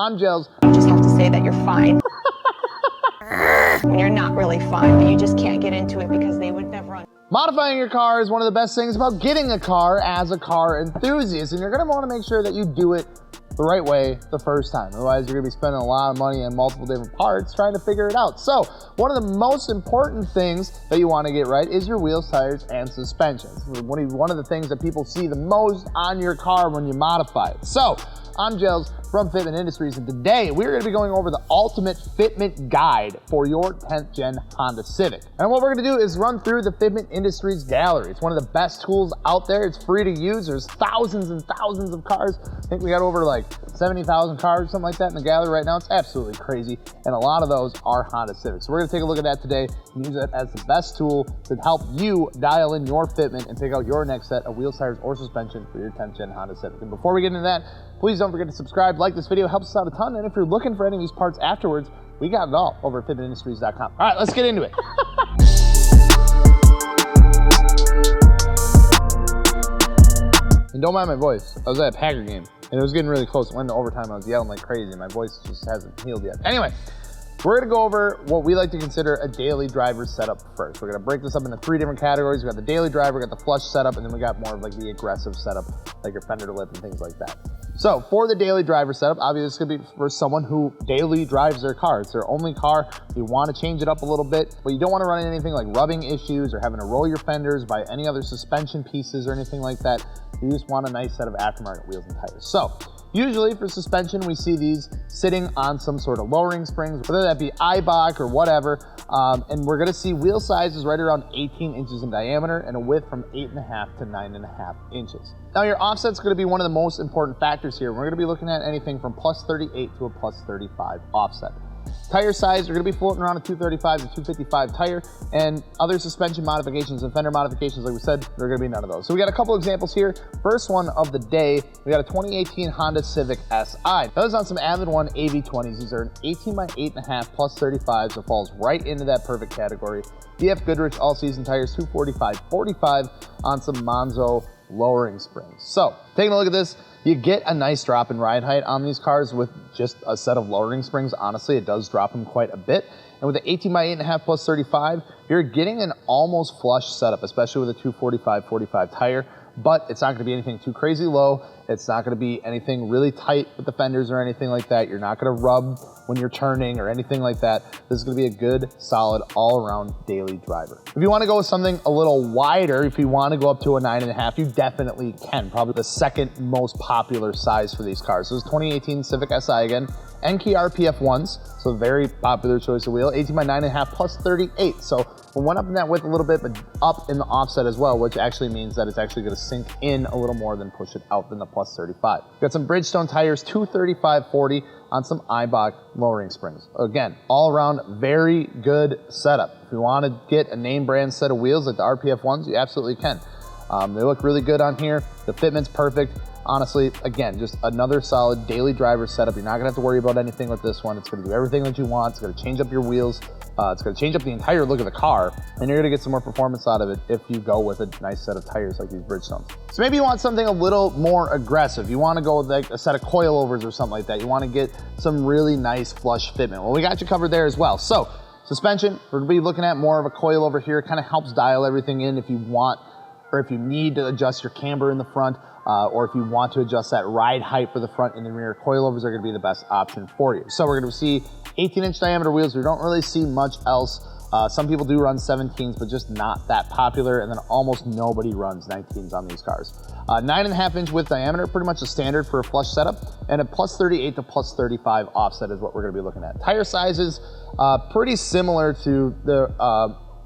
I'm Gels. You just have to say that you're fine when you're not really fine, but you just can't get into it because they would never. Modifying your car is one of the best things about getting a car as a car enthusiast, and you're gonna wanna make sure that you do it the right way the first time. Otherwise, you're gonna be spending a lot of money on multiple different parts trying to figure it out. So, one of the most important things that you wanna get right is your wheels, tires, and suspension. One of the things that people see the most on your car when you modify it. So, I'm Gels from Fitment Industries, and today we're going to be going over the ultimate fitment guide for your 10th gen Honda Civic. And what we're going to do is run through the Fitment Industries gallery. It's one of the best tools out there. It's free to use. There's thousands and thousands of cars. I think we got over like 70,000 cars, something like that in the gallery right now. It's absolutely crazy, and a lot of those are Honda Civics. So we're going to take a look at that today and use it as the best tool to help you dial in your fitment and pick out your next set of wheels, tires, or suspension for your 10th gen Honda Civic. And before we get into that, please don't forget to subscribe, like this video, helps us out a ton, and if you're looking for any of these parts afterwards, we got it all over at fitmentindustries.com. All right, let's get into it. And don't mind my voice. I was at a Packer game, and it was getting really close. It went into overtime. I was yelling like crazy, and my voice just hasn't healed yet. Anyway, we're gonna go over what we like to consider a daily driver setup first. We're gonna break this up into 3 different categories. We got the daily driver, we got the flush setup, and then we got more of like the aggressive setup, like your fender to lip and things like that. So for the daily driver setup, obviously it's gonna be for someone who daily drives their car. It's their only car. You wanna change it up a little bit, but you don't wanna run into anything like rubbing issues or having to roll your fenders, buy any other suspension pieces or anything like that. You just want a nice set of aftermarket wheels and tires. So usually for suspension, we see these sitting on some sort of lowering springs, whether that be Eibach or whatever, and we're gonna see wheel sizes right around 18 inches in diameter and a width from 8.5 to 9.5 inches. Now your offset's gonna be one of the most important factors here. We're gonna be looking at anything from plus 38 to a plus 35 offset. Tire size, you're gonna be floating around a 235 to 255 tire, and other suspension modifications and fender modifications, like we said, there are gonna be none of those. So we got a couple examples here. First one of the day, we got a 2018 Honda Civic SI. That was on some Avid One AV20s. These are an 18 by 8.5 plus 35, so it falls right into that perfect category. DF Goodrich all-season tires, 245/45 on some Monzo lowering springs. So taking a look at this, you get a nice drop in ride height on these cars with just a set of lowering springs. Honestly, it does drop them quite a bit. And with the 18 by 8.5 plus 35, you're getting an almost flush setup, especially with a 245/45 tire, but it's not gonna be anything too crazy low. It's not gonna be anything really tight with the fenders or anything like that. You're not gonna rub when you're turning or anything like that. This is gonna be a good, solid, all-around daily driver. If you wanna go with something a little wider, if you wanna go up to a 9.5, you definitely can. Probably the second most popular size for these cars. So this is 2018 Civic SI again. Enkei RPF1s, so very popular choice of wheel, 18 by 9.5 plus 38. So we went up in that width a little bit, but up in the offset as well, which actually means that it's actually gonna sink in a little more than push it out than the plus 35. Got some Bridgestone tires, 235/40 on some Eibach lowering springs. Again, all around very good setup. If you wanna get a name brand set of wheels like the RPF1s, you absolutely can. They look really good on here. The fitment's perfect. Honestly, again, just another solid daily driver setup. You're not gonna have to worry about anything with this one. It's gonna do everything that you want. It's gonna change up your wheels. It's gonna change up the entire look of the car, and you're gonna get some more performance out of it if you go with a nice set of tires like these Bridgestones. So maybe you want something a little more aggressive. You wanna go with like a set of coilovers or something like that. You wanna get some really nice flush fitment. Well, we got you covered there as well. So suspension, we're gonna be looking at more of a coilover here. It kind of helps dial everything in if you want, or if you need to adjust your camber in the front, or if you want to adjust that ride height for the front and the rear, coilovers are gonna be the best option for you. So we're gonna see 18-inch diameter wheels. We don't really see much else. Some people do run 17s, but just not that popular, and then almost nobody runs 19s on these cars. 9.5-inch width diameter, pretty much the standard for a flush setup, and a plus 38 to plus 35 offset is what we're gonna be looking at. Tire sizes, pretty similar to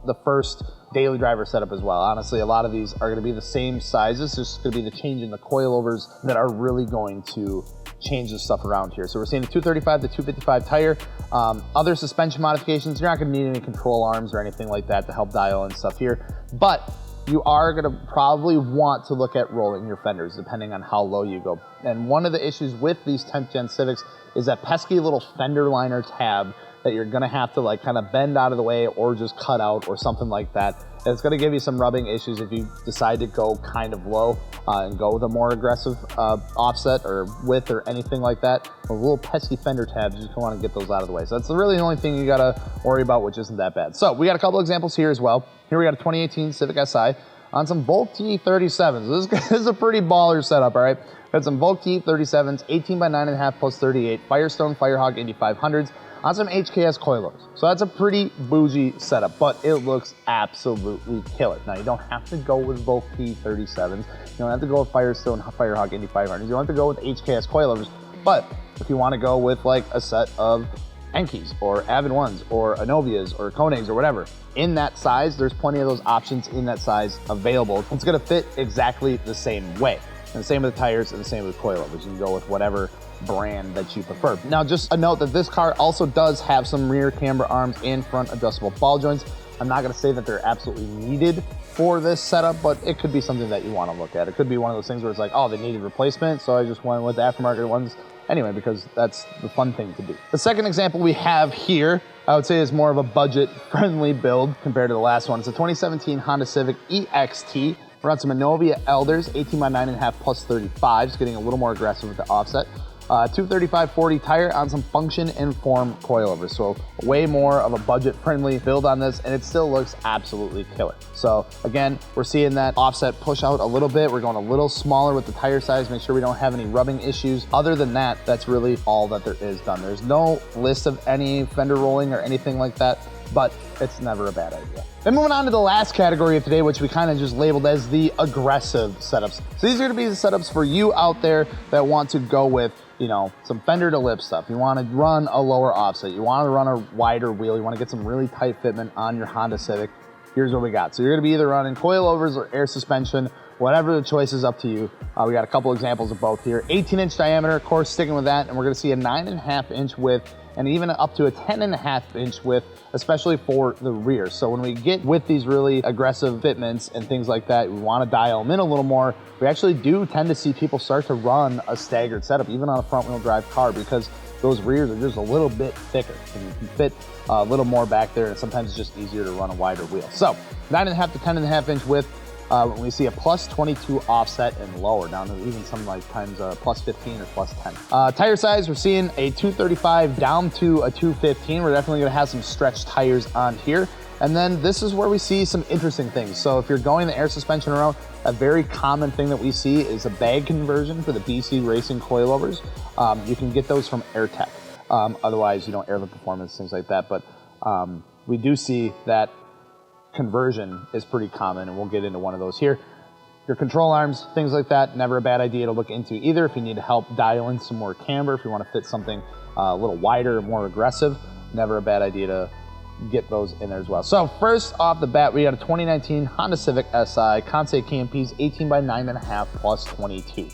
the first daily driver setup as well. Honestly, a lot of these are gonna be the same sizes. It's just gonna be the change in the coilovers that are really going to change the stuff around here. So we're seeing a 235 to 255 tire. Other suspension modifications, you're not gonna need any control arms or anything like that to help dial in stuff here, but you are gonna probably want to look at rolling your fenders depending on how low you go. And one of the issues with these 10th gen Civics is that pesky little fender liner tab that you're gonna have to like kind of bend out of the way or just cut out or something like that. And it's gonna give you some rubbing issues if you decide to go kind of low and go with a more aggressive offset or width or anything like that. Those little pesky fender tabs, you just wanna get those out of the way. So that's really the only thing you gotta worry about, which isn't that bad. So we got a couple examples here as well. Here we got a 2018 Civic Si on some Volt T37s. This is a pretty baller setup, all right? Got some Volt T37s, 18 by 9.5 plus 38, Firestone Firehawk Indy 500s on some HKS coilovers. So that's a pretty bougie setup, but it looks absolutely killer. Now you don't have to go with Volt T37s. You don't have to go with Firestone Firehawk Indy 500s. You don't have to go with HKS coilovers, but if you want to go with like a set of Enkis or Avid Ones or Anovias or Koenigs or whatever, in that size, there's plenty of those options in that size available. It's gonna fit exactly the same way. And the same with the tires and the same with coilovers. You can go with whatever brand that you prefer. Now, just a note that this car also does have some rear camber arms and front adjustable ball joints. I'm not gonna say that they're absolutely needed for this setup, but it could be something that you wanna look at. It could be one of those things where it's like, oh, they needed replacement, so I just went with the aftermarket ones anyway, because that's the fun thing to do. The second example we have here, I would say is more of a budget-friendly build compared to the last one. It's a 2017 Honda Civic EXT. We're on some Inovia Elders, 18 by 9.5 plus 35s, getting a little more aggressive with the offset. 235/40 tire on some function and form coilovers. So way more of a budget-friendly build on this, and it still looks absolutely killer. So again, we're seeing that offset push out a little bit. We're going a little smaller with the tire size, make sure we don't have any rubbing issues. Other than that, that's really all that there is done. There's no list of any fender rolling or anything like that, but it's never a bad idea. Then moving on to the last category of today, which we kind of just labeled as the aggressive setups. So these are gonna be the setups for you out there that want to go with, you know, some fender to lip stuff. You wanna run a lower offset. You wanna run a wider wheel. You wanna get some really tight fitment on your Honda Civic. Here's what we got. So you're gonna be either running coilovers or air suspension, whatever the choice is up to you. We got a couple examples of both here. 18-inch diameter, of course, sticking with that, and we're gonna see a 9.5-inch width and even up to a 10.5-inch width, especially for the rear. So when we get with these really aggressive fitments and things like that, we wanna dial them in a little more. We actually do tend to see people start to run a staggered setup, even on a front wheel drive car, because those rears are just a little bit thicker and you can fit a little more back there, and sometimes it's just easier to run a wider wheel. So 9.5 to 10.5-inch width. We see a plus 22 offset and lower, down to even some like times plus 15 or plus 10. Tire size, we're seeing a 235 down to a 215. We're definitely gonna have some stretched tires on here. And then this is where we see some interesting things. So if you're going the air suspension route, a very common thing that we see is a bag conversion for the BC Racing coilovers. You can get those from AirTech. Otherwise, you know, Airlift Performance, things like that. But we do see that conversion is pretty common, and we'll get into one of those here. Your control arms, things like that, never a bad idea to look into either. If you need to help dial in some more camber, if you want to fit something a little wider, more aggressive, never a bad idea to get those in there as well. So first off the bat, we got a 2019 Honda Civic Si, Kansei KMPs, 18 by 9.5 plus 22.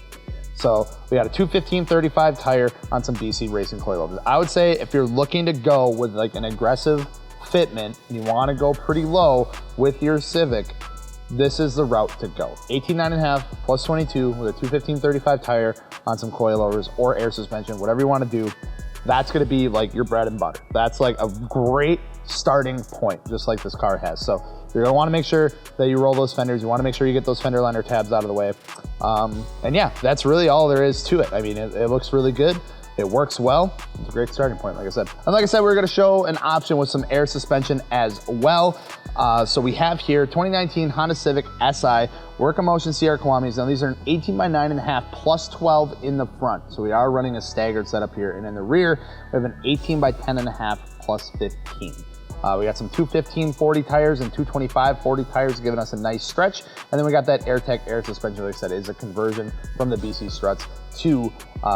So we got a 215/35 tire on some BC Racing coilovers. I would say if you're looking to go with like an aggressive fitment, you want to go pretty low with your Civic, this is the route to go. 18.5 plus 22 with a 215/35 tire on some coilovers or air suspension, whatever you want to do. That's going to be like your bread and butter. That's like a great starting point, just like this car has. So you're going to want to make sure that you roll those fenders. You want to make sure you get those fender liner tabs out of the way. And yeah, that's really all there is to it. I mean, it looks really good. It works well. It's a great starting point, like I said. And like I said, we're gonna show an option with some air suspension as well. So we have here 2019 Honda Civic Si, Work-A-Motion CR Kiwamis. Now these are an 18 by 9.5 plus 12 in the front. So we are running a staggered setup here. And in the rear, we have an 18 by 10.5 plus 15. We got some 215/40 tires and 225/40 tires, giving us a nice stretch. And then we got that AirTech air suspension, like I said, is a conversion from the BC struts to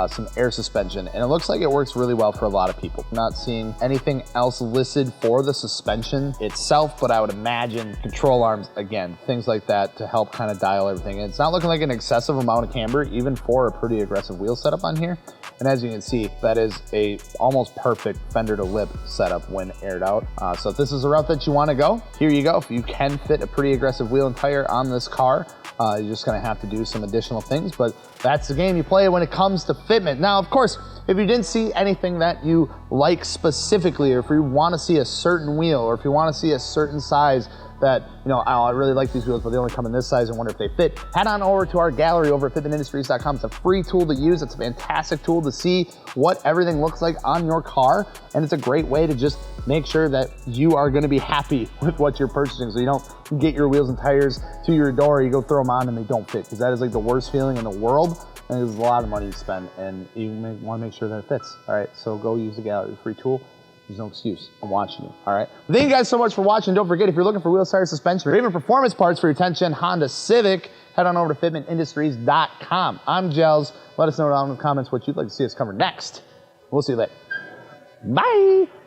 some air suspension. And it looks like it works really well for a lot of people. I'm not seeing anything else listed for the suspension itself, but I would imagine control arms, again, things like that to help kind of dial everything. And it's not looking like an excessive amount of camber, even for a pretty aggressive wheel setup on here. And as you can see, that is a almost perfect fender to lip setup when aired out. So if this is a route that you want to go, here you go. If you can fit a pretty aggressive wheel and tire on this car, you're just gonna have to do some additional things, but that's the game you play way when it comes to fitment. Now, of course, if you didn't see anything that you like specifically, or if you want to see a certain wheel, or if you want to see a certain size that, you know, oh, I really like these wheels, but they only come in this size and wonder if they fit, head on over to our gallery over at fitmentindustries.com. It's a free tool to use. It's a fantastic tool to see what everything looks like on your car, and it's a great way to just make sure that you are going to be happy with what you're purchasing, so you don't get your wheels and tires to your door, you go throw them on and they don't fit, because that is like the worst feeling in the world, and there's a lot of money to spend, and you want to make sure that it fits. All right, so go use the gallery, free tool. There's no excuse. I'm watching you, all right? Thank you guys so much for watching. Don't forget, if you're looking for wheels, tires, suspension, or even performance parts for your 10th gen Honda Civic, head on over to fitmentindustries.com. I'm Gels. Let us know down in the comments what you'd like to see us cover next. We'll see you later. Bye.